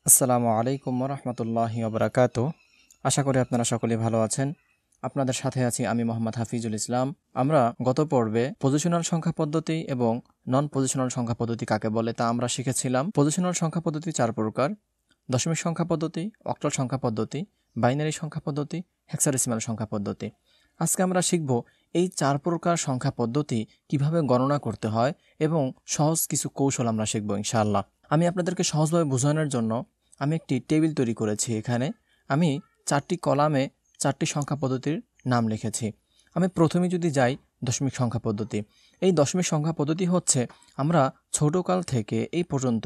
আসসালামু আলাইকুম রহমতুল্লাহি ওবরাকাতু। আশা করি আপনারা সকলেই ভালো আছেন। আপনাদের সাথে আছি আমি মোহাম্মদ হাফিজুল ইসলাম। আমরা গত পর্বে পজিশনাল সংখ্যা পদ্ধতি এবং নন পজিশনাল সংখ্যা পদ্ধতি কাকে বলে তা আমরা শিখেছিলাম। পজিশনাল সংখ্যা পদ্ধতি 4 প্রকার: দশমিক সংখ্যা পদ্ধতি, অক্টাল সংখ্যা পদ্ধতি, বাইনারি সংখ্যা পদ্ধতি, হেক্সাডেসিমাল সংখ্যা পদ্ধতি। আজকে আমরা শিখব এই 4 প্রকার সংখ্যা পদ্ধতি কিভাবে গণনা করতে হয় এবং সহজ কিছু কৌশল আমরা শিখব ইনশাআল্লাহ। আমি আপনাদেরকে সহজভাবে বোঝানোর জন্য আমি একটি টেবিল তৈরি করেছি। এখানে আমি 4টি কলামে 4টি সংখ্যা পদ্ধতির নাম লিখেছি। আমি প্রথমে যদি যাই দশমিক সংখ্যা পদ্ধতি। এই দশমিক সংখ্যা পদ্ধতি হচ্ছে আমরা ছোটকাল থেকে এই পর্যন্ত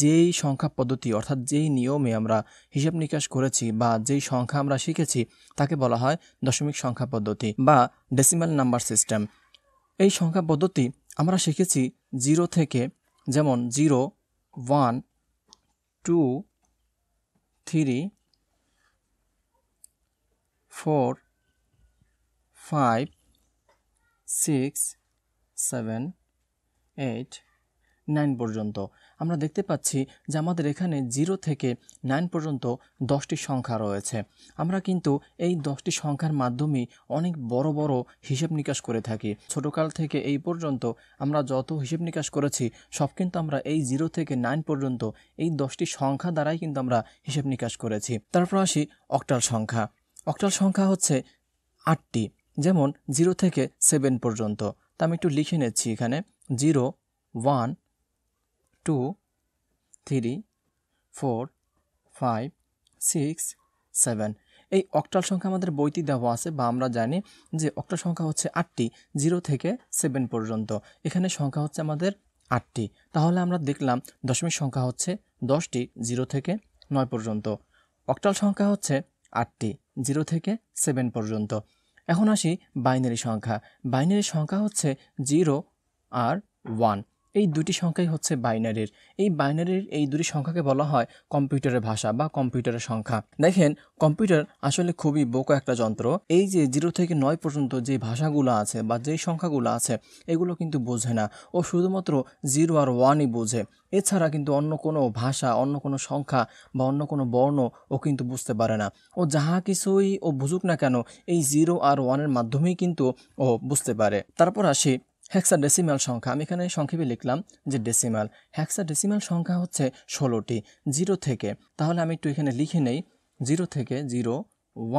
যেই সংখ্যা পদ্ধতি অর্থাৎ যেই নিয়মে আমরা হিসাব নিকাশ করেছি বা যেই সংখ্যা আমরা শিখেছি তাকে বলা হয় দশমিক সংখ্যা পদ্ধতি বা ডেসিমাল নাম্বার সিস্টেম। এই সংখ্যা পদ্ধতি আমরা শিখেছি 0 থেকে, যেমন 0, 1, 2, 3, 4, 5, 6, 7, 8, 9 পর্যন্ত। আমরা দেখতে পাচ্ছি যে আমাদের এখানে 0 থেকে 9 পর্যন্ত 10টি সংখ্যা রয়েছে। আমরা কিন্তু এই 10টি সংখ্যার মাধ্যমেই অনেক বড় বড় হিসাব নিকাশ করে থাকি। ছোটকাল থেকে এই পর্যন্ত আমরা যত হিসাব নিকাশ করেছি সব কিন্তু আমরা এই 0 থেকে 9 পর্যন্ত এই 10টি সংখ্যা দ্বারাই কিন্তু আমরা হিসাব নিকাশ করেছি। তারপর আসি অক্টাল সংখ্যা। অক্টাল সংখ্যা হচ্ছে 8টি, যেমন 0 থেকে 7 পর্যন্ত। তা আমি একটু লিখে নিচ্ছি এখানে: 0, 1, 2, 3, 4, 5, 6, 7। এই অক্টাল সংখ্যা আমাদের বইতে দেওয়া আছে বা আমরা জানি যে অক্টাল সংখ্যা হচ্ছে 8টি, 0 থেকে 7 পর্যন্ত। এখানে সংখ্যা হচ্ছে আমাদের 8টি। তাহলে আমরা দেখলাম দশমিক সংখ্যা হচ্ছে 10টি, 0 থেকে 9 পর্যন্ত। অক্টাল সংখ্যা হচ্ছে 8টি, 0 থেকে 7 পর্যন্ত। এখন আসি বাইনারি সংখ্যা। বাইনারি সংখ্যা হচ্ছে 0 আর 1। এই দুটি সংখ্যাই হচ্ছে বাইনারির। এই বাইনারির এই দুটি সংখ্যাকে বলা হয় কম্পিউটারের ভাষা বা কম্পিউটারের সংখ্যা। দেখেন, কম্পিউটার আসলে খুবই বোকা একটা যন্ত্র। এই যে 0 থেকে 9 পর্যন্ত যে ভাষাগুলো আছে বা যেই সংখ্যাগুলো আছে এগুলো কিন্তু বোঝে না। ও শুধুমাত্র 0 আর 1ই বোঝে। এছাড়া কিন্তু অন্য কোনো ভাষা, অন্য কোনো সংখ্যা বা অন্য কোনো বর্ণ ও কিন্তু বুঝতে পারে না। ও যাহা কিছুই ও বুঝুক না কেন এই 0 আর 1-এর মাধ্যমেই কিন্তু ও বুঝতে পারে। তারপর আসি হেক্সাডেসিমাল সংখ্যা। আমি এখানে সংক্ষেপে লিখলাম যে ডেসিমাল। হেক্সাডেসিমাল সংখ্যা হচ্ছে 16টি, 0 থেকে। তাহলে আমি একটু এখানে লিখে নেই: 0 থেকে 0,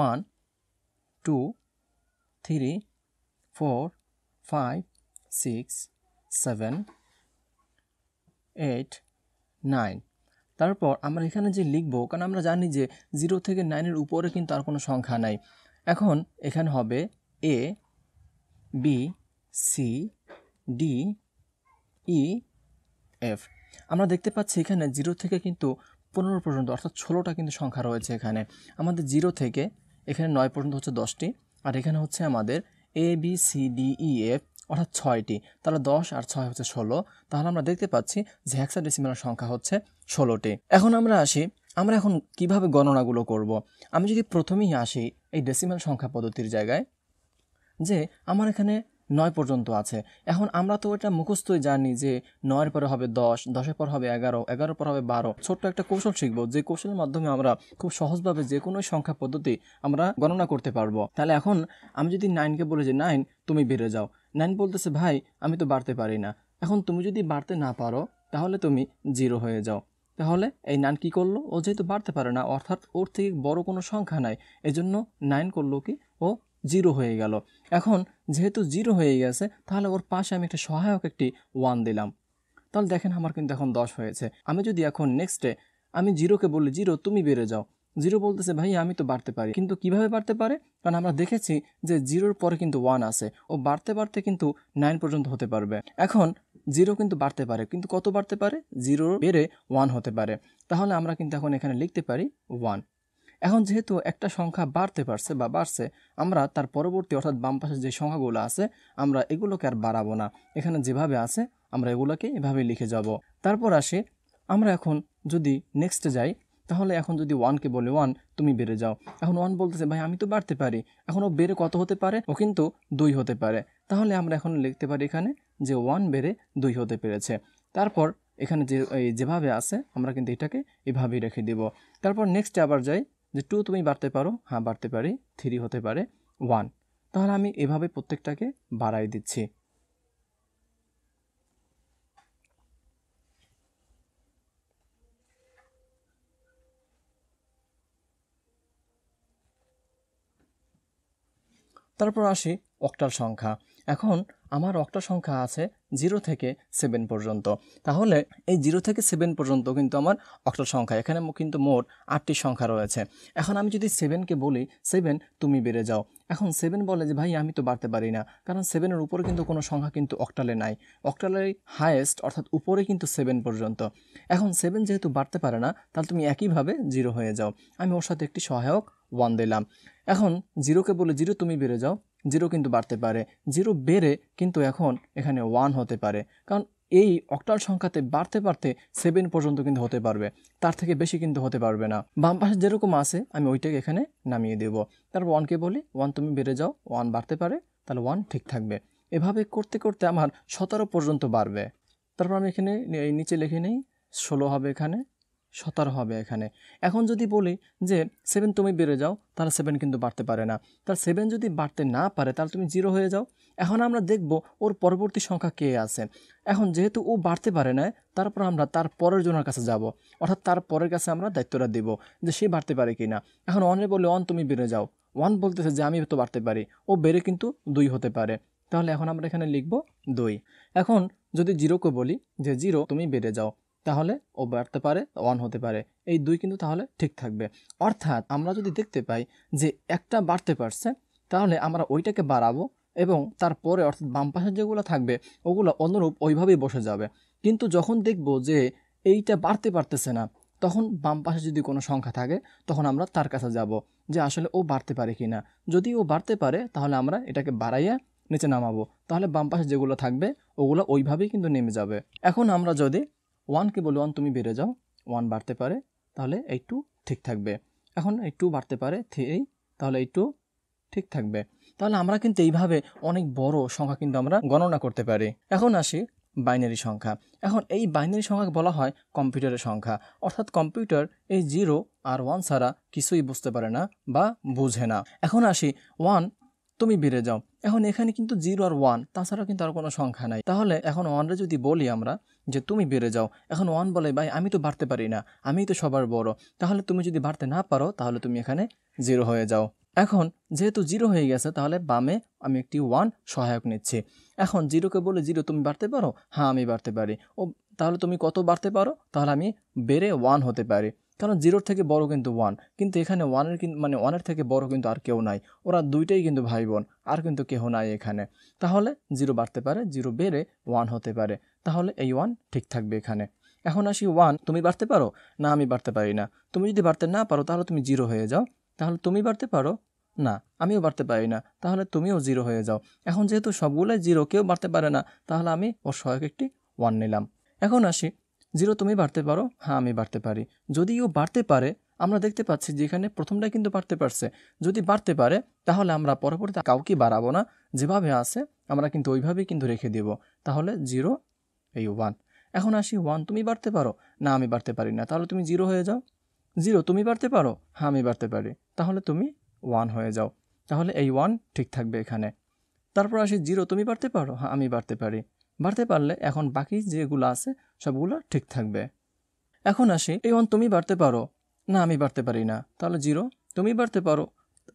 1, 2, 3, 4, 5, 6, 7, 8, 9। তারপর আমরা এখানে যে লিখব, কারণ আমরা জানি যে 0 থেকে 9-এর উপরে কিন্তু আর কোনো সংখ্যা নাই। এখন এখানে হবে A, B, C, D, E, F। আমরা দেখতে পাচ্ছি এখানে 0 থেকে কিন্তু 15 পর্যন্ত অর্থাৎ 16টা কিন্তু সংখ্যা রয়েছে এখানে। আমাদের 0 থেকে এখানে 9 পর্যন্ত হচ্ছে 10টি, আর এখানে হচ্ছে আমাদের A, B, C, D, E, F অর্থাৎ 6টি। তাহলে 10 আর 6 হচ্ছে 16। তাহলে আমরা দেখতে পাচ্ছি যে হেক্সাডেসিমাল সংখ্যা হচ্ছে 16টি। এখন আমরা আসি, আমরা এখন কিভাবে গণনাগুলো করব। আমি যদি প্রথমেই আসি এই ডেসিমাল সংখ্যা পদ্ধতির জায়গায়, যে আমার এখানে 9 পর্যন্ত আছে। এখন আমরা তো এটা মুখস্থই জানি যে 9-এর পরে হবে 10, 10-এর পর হবে 11, 11-এর পর হবে 12। ছোট্ট একটা কৌশল শিখব, যে কৌশলের মাধ্যমে আমরা খুব সহজভাবে যে কোনো সংখ্যা পদ্ধতি আমরা গণনা করতে পারবো। তাহলে এখন আমি যদি 9কে বলি যে 9 তুমি বেড়ে যাও, 9 বলতেছে ভাই আমি তো বাড়তে পারি না। এখন তুমি যদি বাড়তে না পারো তাহলে তুমি 0 হয়ে যাও। তাহলে এই 9 কি করলো? ও যেহেতু বাড়তে পারে না, অর্থাৎ ওর থেকে বড় কোনো সংখ্যা নাই, এজন্য 9 করলো কি, ও 0 হয়ে গেল। এখন যেহেতু 0 হয়ে গেছে তাহলে ওর পাশে আমি একটা সহায়ক একটি 1 দিলাম। তাহলে দেখেন আমার কিন্তু এখন 10 হয়েছে। আমি যদি এখন নেক্সটে আমি 0কে বলি 0 তুমি বেড়ে যাও, 0 বলতেছে ভাই আমি তো বাড়তে পারি। কিন্তু কিভাবে বাড়তে পারে? কারণ আমরা দেখেছি যে 0-র পরে কিন্তু 1 আছে, ও বাড়তে বাড়তে কিন্তু 9 পর্যন্ত হতে পারবে। এখন 0 কিন্তু বাড়তে পারে, কিন্তু কত বাড়তে পারে? 0 বেড়ে 1 হতে পারে। তাহলে আমরা কিন্তু এখন এখানে লিখতে পারি 1। এখন যেহেতু একটা সংখ্যা বাড়তে পারছে বা বাড়ছে, আমরা তার পরবর্তী অর্থাৎ বাম পাশে যে সংখ্যাগুলো আছে আমরা এগুলোকে আর বাড়াবো না। এখানে যেভাবে আছে আমরা এগুলোকে এভাবে লিখে যাব। তারপর আসে আমরা এখন যদি নেক্সটে যাই, তাহলে এখন যদি 1কে বলে 1 তুমি বেড়ে যাও, এখন 1 বলতেছে ভাই আমি তো বাড়তে পারি। এখন ও বেড়ে কত হতে পারে? ও কিন্তু 2 হতে পারে। তাহলে আমরা এখন লিখতে পারি এখানে যে 1 বেড়ে 2 হতে পেরেছে। তারপর এখানে যেভাবে আছে আমরা কিন্তু এটাকে এভাবেই রেখে দিব। তারপর নেক্সটে আবার যাই যে 2 তুমি বাড়তে পারো, হ্যাঁ বাড়তে পারি, 3 হতে পারে 1। তাহলে আমি এভাবে প্রত্যেকটাকে বাড়াই দিচ্ছি। তারপর আসি অক্টাল সংখ্যা। এখন আমার অক্টাল সংখ্যা আছে 0 থেকে 7 পর্যন্ত। তাহলে এই 0 থেকে 7 পর্যন্ত কিন্তু আমার অক্টাল সংখ্যা। এখানে কিন্তু মোট 8টি সংখ্যা রয়েছে। এখন আমি যদি 7কে বলি 7 তুমি বেড়ে যাও, এখন 7 বলে যে ভাই আমি তো বাড়তে পারি না, কারণ 7-এর উপরে কিন্তু কোনো সংখ্যা কিন্তু অক্টালে নাই। অক্টালের হায়েস্ট অর্থাৎ উপরে কিন্তু 7 পর্যন্ত। এখন 7 যেহেতু বাড়তে পারে না, তাহলে তুমি একইভাবে 0 হয়ে যাও। আমি ওর সাথে একটি সহায়ক 1 দিলাম। এখন 0কে বলে 0 তুমি বেড়ে যাও, 0 কিন্তু বাড়তে পারে, 0 বেড়ে কিন্তু এখন এখানে 1 হতে পারে, কারণ এই অক্টাল সংখ্যাতে বাড়তে বাড়তে 7 পর্যন্ত কিন্তু হতে পারবে, তার থেকে বেশি কিন্তু হতে পারবে না। বাম পাশে যেরকম আছে আমি ওইটাকে এখানে নামিয়ে দেব। তারপর 1কে বলি 1 তুমি বেড়ে যাও, 1 বাড়তে পারে, তাহলে 1 ঠিক থাকবে। এভাবে করতে করতে আমার 17 পর্যন্ত বাড়বে। তারপর আমি এখানে এই নিচে লিখে নিই 16 হবে, এখানে 17 হবে এখানে। এখন যদি বলি যে 7 তুমি বেড়ে যাও, তাহলে 7 কিন্তু বাড়তে পারে না। তাহলে 7 যদি বাড়তে না পারে তাহলে তুমি 0 হয়ে যাও। এখন আমরা দেখব ওর পরবর্তী সংখ্যা কে আছে। এখন যেহেতু ও বাড়তে পারে না, তারপর আমরা তার পরের জনের কাছে যাব, অর্থাৎ তার পরের কাছে আমরা দায়িত্বটা দেব যে সে বাড়তে পারে কি না। এখন 1-এ বলে 1 তুমি বেড়ে যাও, 1 বলতেছে যে আমি তো বাড়তে পারি, ও বেড়ে কিন্তু 2 হতে পারে। তাহলে এখন আমরা এখানে লিখব 2। এখন যদি 0কে বলি যে 0 তুমি বেড়ে যাও, তাহলে ও বাড়তে পারে, 1 হতে পারে, এই 2 কিন্তু তাহলে ঠিক থাকবে। অর্থাৎ আমরা যদি দেখতে পাই যে একটা বাড়তে পারছে, তাহলে আমরা ওইটাকে বাড়াবো এবং তারপরে অর্থাৎ বাম পাশে যেগুলো থাকবে ওগুলো অনুরূপ ওইভাবেই বসে যাবে। কিন্তু যখন দেখব যে এইটা বাড়তে পারতেছে না, তখন বাম পাশে যদি কোনো সংখ্যা থাকে তখন আমরা তার কাছে যাব যে আসলে ও বাড়তে পারে কি না। যদি ও বাড়তে পারে তাহলে আমরা এটাকে বাড়াইয়া নিচে নামাবো, তাহলে বাম পাশে যেগুলো থাকবে ওগুলো ওইভাবেই কিন্তু নেমে যাবে। এখন আমরা যদি 1কে বলি 1 তুমি বেড়ে যাও, 1 বাড়তে পারে, তাহলে এই 2 ঠিক থাকবে। এখন এই 2 বাড়তে পারে 3, তাহলে এই 2 ঠিক থাকবে। তাহলে আমরা কিন্তু এইভাবে অনেক বড় সংখ্যা কিন্তু আমরা গণনা করতে পারি। এখন আসি বাইনারি সংখ্যা। এখন এই বাইনারি সংখ্যাকে বলা হয় কম্পিউটারের সংখ্যা, অর্থাৎ কম্পিউটার এই 0 আর 1 ছাড়া কিছুই বুঝতে পারে না বা বুঝে না। এখন আসি 1 তুমি বেড়ে যাও। এখন এখানে কিন্তু 0 আর 1 তাছাড়া কিন্তু আর কোনো সংখ্যা নাই। তাহলে এখন 1-রে যদি বলি আমরা যে তুমি বেড়ে যাও, এখন 1 বলে ভাই আমি তো বাড়তে পারি না, আমিই তো সবার বড়। তাহলে তুমি যদি বাড়তে না পারো তাহলে তুমি এখানে 0 হয়ে যাও। এখন যেহেতু 0 হয়ে গেছে তাহলে বামে আমি একটি 1 সহায়ক নিচ্ছি। এখন 0কে বলে 0 তুমি বাড়তে পারো, হ্যাঁ আমি বাড়তে পারি। ও তাহলে তুমি কত বাড়তে পারো, তাহলে আমি বেড়ে 1 হতে পারি, কারণ 0-র থেকে বড় কিন্তু 1, কিন্তু এখানে 1-এর মানে 1-এর থেকে বড় কিন্তু আর কেউ নাই, ওরা দুইটাই কিন্তু ভাই বোন, আর কিন্তু কেউ নাই এখানে। তাহলে 0 বাড়তে পারে, 0 বেড়ে 1 হতে পারে, তাহলে এই 1 ঠিক থাকবে এখানে। এখন আসি 1 তুমি বাড়তে পারো, না আমি বাড়তে পারি না। তুমি যদি বাড়তে না পারো তাহলে তুমি 0 হয়ে যাও। তাহলে তুমি বাড়তে পারো, না আমিও বাড়তে পারি না, তাহলে তুমিও 0 হয়ে যাও। এখন যেহেতু সবগুলোই 0, কেউ বাড়তে পারে না, তাহলে আমি ওর সহায়ক একটি 1 নিলাম। এখন আসি 0 তুমি বাড়তে পারো, হ্যাঁ আমি বাড়তে পারি। যদিও বাড়তে পারে, আমরা দেখতে পাচ্ছি যে এখানে প্রথমটাই কিন্তু বাড়তে পারছে। যদি বাড়তে পারে তাহলে আমরা পরবর্তীতে কাউকে বাড়াবো না, যেভাবে আছে আমরা কিন্তু ওইভাবেই কিন্তু রেখে দেব। তাহলে 0 এই 1। এখন আসি 1 তুমি বাড়তে পারো, না আমি বাড়তে পারি না, তাহলে তুমি 0 হয়ে যাও। 0 তুমি বাড়তে পারো, হ্যাঁ আমি বাড়তে পারি, তাহলে তুমি 1 হয়ে যাও। তাহলে এই 1 ঠিক থাকবে এখানে। তারপর আসি 0 তুমি বাড়তে পারো, হ্যাঁ আমি বাড়তে পারি। বাড়তে পারলে এখন বাকি যেগুলো আছে সবগুলো ঠিক থাকবে। এখন আসি এই 1 তুমি বাড়তে পারো, না আমি বাড়তে পারি না, তাহলে 0। তুমি বাড়তে পারো,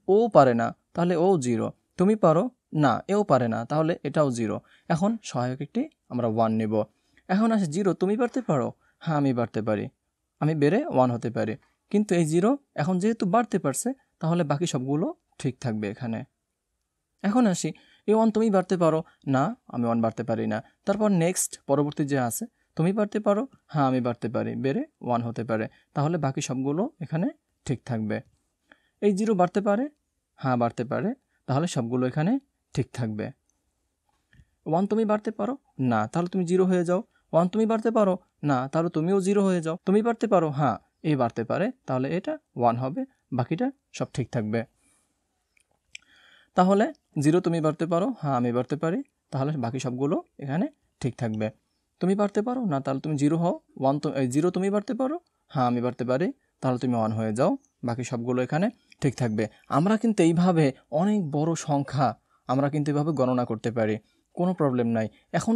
ও পারে না, তাহলে ও 0। তুমি পারো, না এও পারে না, তাহলে এটাও 0। এখন সহায়ক একটি আমরা 1 নেব। এখন আসি 0 তুমি বাড়তে পারো, হ্যাঁ আমি বাড়তে পারি, আমি বেড়ে 1 হতে পারি, কিন্তু এই 0 এখন যেহেতু বাড়তে পারছে তাহলে বাকি সবগুলো ঠিক থাকবে এখানে। এখন আসি এই 1 তুমি বাড়তে পারো, না আমি 1 বাড়তে পারি না। তারপর নেক্সট পরবর্তী যে আছে তুমি বাড়তে পারো, হ্যাঁ আমি বাড়তে পারি, বেড়ে 1 হতে পারে, তাহলে বাকি সবগুলো এখানে ঠিক থাকবে। এই 0 বাড়তে পারে, হ্যাঁ বাড়তে পারে, তাহলে সবগুলো এখানে ঠিক থাকবে। 1 তুমি বাড়তে পারো, না তাহলে তুমি 0 হয়ে যাও। 1 তুমি বাড়তে পারো, না তাহলে তুমিও 0 হয়ে যাও। তুমি বাড়তে পারো, হ্যাঁ এই বাড়তে পারে, তাহলে এটা 1 হবে, বাকিটা সব ঠিক থাকবে। তাহলে 0 তুমি বাড়তে পারো, হ্যাঁ আমি বাড়তে পারি, তাহলে বাকি সবগুলো এখানে ঠিক থাকবে। তুমি পারতে পারো না, তাহলে তুমি 0 হও। 0 তুমি পারতে পারো, হ্যাঁ আমি পারতে পারি, তাহলে তুমি 1 হয়ে যাও। বাকি সবগুলো এখানে ঠিক থাকবে। আমরা কিন্তু এইভাবে অনেক বড় সংখ্যা আমরা কিন্তু এভাবে গণনা করতে পারি, কোনো প্রবলেম নাই। এখন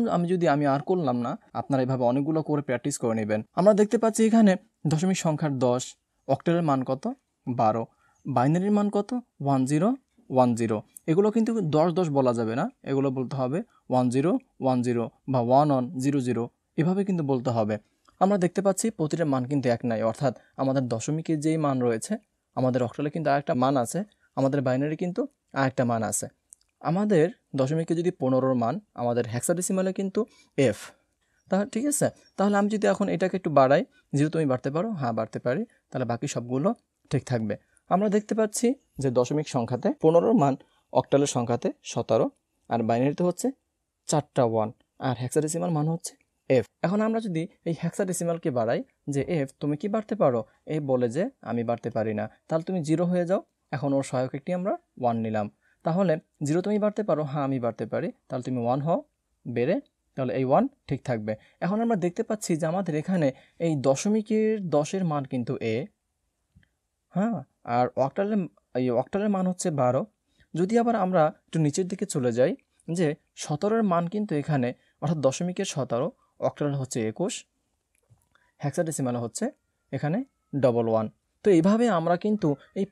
আমি আর করলাম না, আপনারা এভাবে অনেকগুলো করে প্র্যাকটিস করে নেবেন। আমরা দেখতে পাচ্ছি এখানে দশমিক সংখ্যার 10, অক্টালের মান কত 12, বাইনারির মান কত 1010। এগুলো কিন্তু 10 বলা যাবে না, এগুলো বলতে হবে 1010 বা 1100, এভাবে কিন্তু বলতে হবে। আমরা দেখতে পাচ্ছি প্রতিটা মান কিন্তু এক নাই, অর্থাৎ আমাদের দশমিকের যেই মান রয়েছে, আমাদের অক্টালে কিন্তু আরেকটা মান আছে, আমাদের বাইনারি কিন্তু আরেকটা মান আছে। আমাদের দশমিকে যদি 15 মান, আমাদের হেক্সাডেসিমালে কিন্তু f। তাহলে ঠিক আছে, তাহলে আমি যদি এখন এটাকে একটু বাড়াই, 0 তুমি বাড়তে পারো, হ্যাঁ বাড়তে পারি, তাহলে বাকি সবগুলো ঠিক থাকবে। আমরা দেখতে পাচ্ছি যে দশমিক সংখ্যাতে 15 মান, অক্টালের সংখ্যাতে 17, আর বাইনারিতে হচ্ছে 4টা 1, আর হেক্সাডেসিমাল মান হচ্ছে f। এখন আমরা যদি এই হেক্সাডেসিমালকে বাড়াই যে f তুমি কি বাড়তে পারো, এ বলে যে আমি বাড়তে পারি না, তাহলে তুমি 0 হয়ে যাও। এখন ওর সহায়ক একটি আমরা 1 নিলাম, তাহলে 0 তুমি বাড়তে পারো, হ্যাঁ আমি বাড়তে পারি, তাহলে তুমি 1 হও, বেড়ে তাহলে এই 1 ঠিক থাকবে। এখন আমরা দেখতে পাচ্ছি যে আমাদের এখানে এই দশমিকের 10-এর মান কিন্তু a, হ্যাঁ, আর অক্টালের মান হচ্ছে 12। যদি আবার আমরা একটু নিচের দিকে চলে যাই, যে 17-এর মান কিন্তু এখানে, অর্থাৎ দশমিকের 17, অক্টাল হচ্ছে 21, হেক্সাডেসিমাল হচ্ছে এখানে 11। তো এইভাবে আমরা কিন্তু এই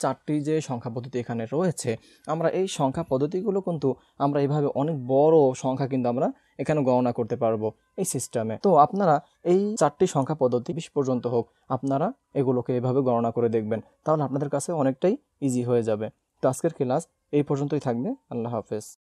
4টি যে সংখ্যা পদ্ধতি এখানে রয়েছে, আমরা এই সংখ্যা পদ্ধতিগুলো কিন্তু আমরা এইভাবে অনেক বড় সংখ্যা কিন্তু আমরা এখানে গণনা করতে পারবো এই সিস্টেমে। তো আপনারা এই 4টি সংখ্যা পদ্ধতি 20 পর্যন্ত হোক, আপনারা এগুলোকে এভাবে গণনা করে দেখবেন, তাহলে আপনাদের কাছে অনেকটাই ইজি হয়ে যাবে। তো আজকের ক্লাস এই পর্যন্তই থাকবে। আল্লাহ হাফেজ।